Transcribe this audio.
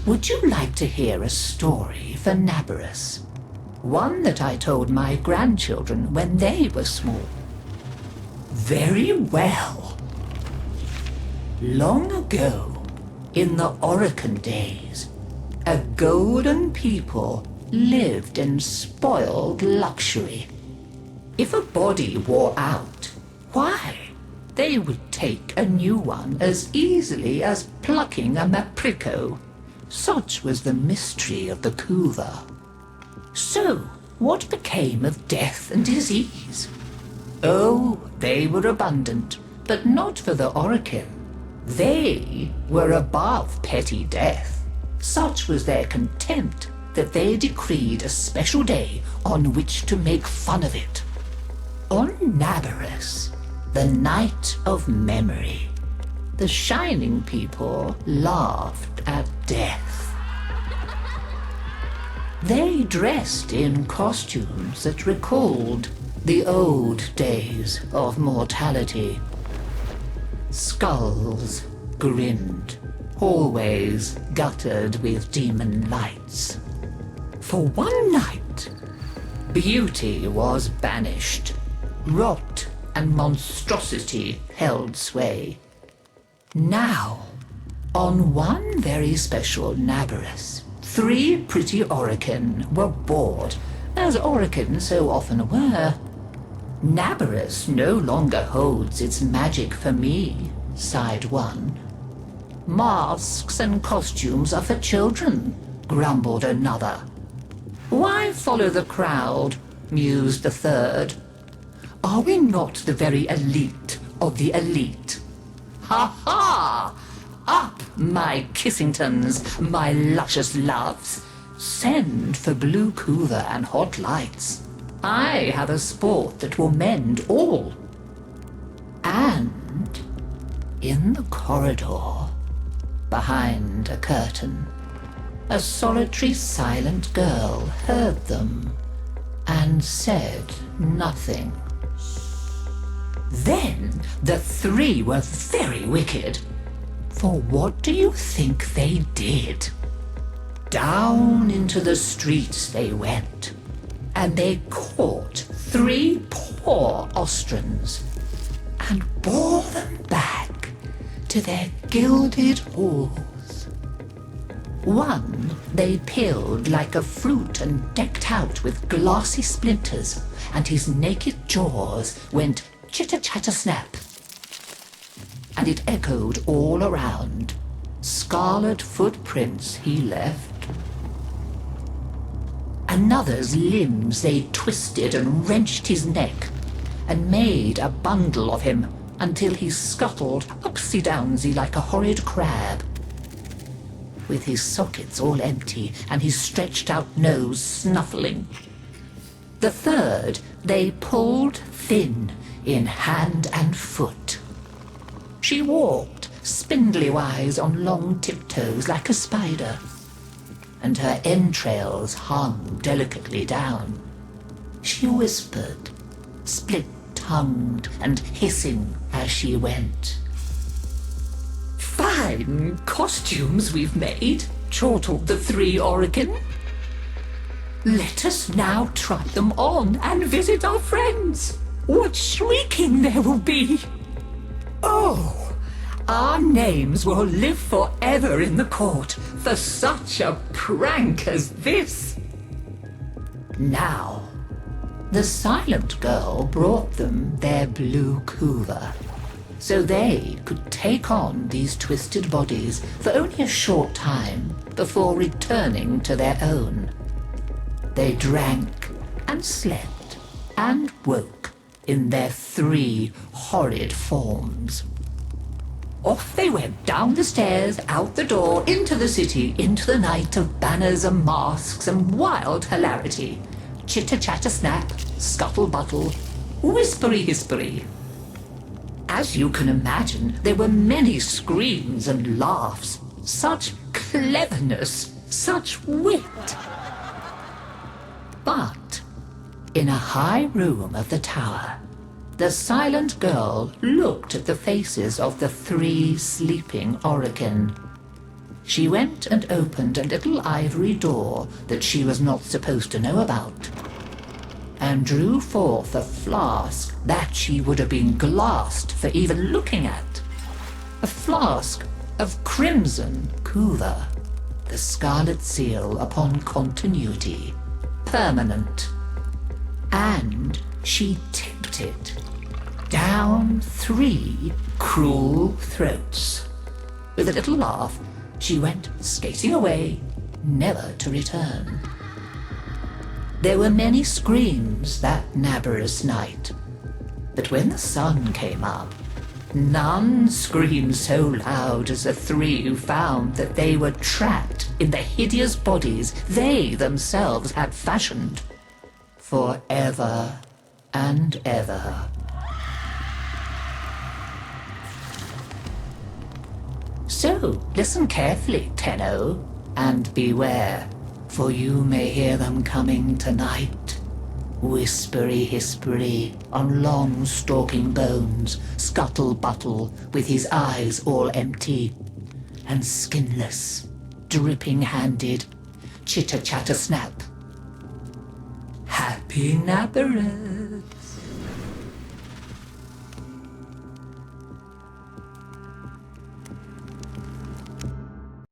Would you like to hear a story for Naberus? One that I told my grandchildren when they were small. Very well. Long ago, in the Orokin days, a golden people lived in spoiled luxury. If a body wore out, why, they would take a new one as easily as plucking a maprico. Such was the mystery of the Kuva. So, what became of death and disease? Oh, they were abundant, but not for the Orokin. They were above petty death. Such was their contempt that they decreed a special day on which to make fun of it. On Naberus, the night of memory, the Shining People laughed at death. They dressed in costumes that recalled the old days of mortality. Skulls grinned, hallways guttered with demon lights. For one night, beauty was banished. Rot and monstrosity held sway. Now, on one very special Naberus, 3 pretty Orokin were bored, as Orokin so often were. Naberus no longer holds its magic for me, sighed one. Masks and costumes are for children, grumbled another. Why follow the crowd, mused the third. Are we not the very elite of the elite? Ha ha! Up, my Kissingtons, my luscious loves. Send for blue Kuva and hot lights. I have a sport that will mend all. And in the corridor, behind a curtain, a solitary silent girl heard them and said nothing. Then the 3 were very wicked. For what do you think they did? Down into the streets they went, and they caught 3 poor ostrons and bore them back to their gilded halls. One they peeled like a fruit and decked out with glassy splinters, and his naked jaws went chitter-chatter-snap. And it echoed all around. Scarlet footprints he left. Another's limbs they twisted and wrenched his neck, and made a bundle of him until he scuttled upsy-downsy like a horrid crab, with his sockets all empty and his stretched-out nose snuffling. The third they pulled thin in hand and foot. She walked spindly-wise on long tiptoes like a spider, and her entrails hung delicately down. She whispered, split-tongued and hissing as she went. Fine costumes we've made, chortled the 3 Orokin. Let us now try them on and visit our friends. What shrieking there will be! Oh, our names will live forever in the court for such a prank as this. Now, the silent girl brought them their blue Kuva, so they could take on these twisted bodies for only a short time before returning to their own. They drank and slept and woke in their 3 horrid forms. Off they went down the stairs, out the door, into the city, into the night of banners and masks and wild hilarity. Chitter-chatter-snap, scuttle-buttle, whispery-hispery. As you can imagine, there were many screams and laughs. Such cleverness, such wit. But in a high room of the tower, the silent girl looked at the faces of the 3 sleeping Orokin. she went and opened a little ivory door that she was not supposed to know about, and drew forth a flask that she would have been glassed for even looking at. A flask of crimson kuva, the scarlet seal upon continuity, permanent. And she tipped it down 3 cruel throats. With a little laugh, she went skating away, never to return. There were many screams that Naberus night, but when the sun came up, none screamed so loud as the 3 who found that they were trapped in the hideous bodies they themselves had fashioned for ever and ever. So, listen carefully, Tenno, and beware, for you may hear them coming tonight. Whispery-hispery on long stalking bones, scuttle-buttle with his eyes all empty, and skinless, dripping-handed, chitter-chatter-snap. Happy Naberus!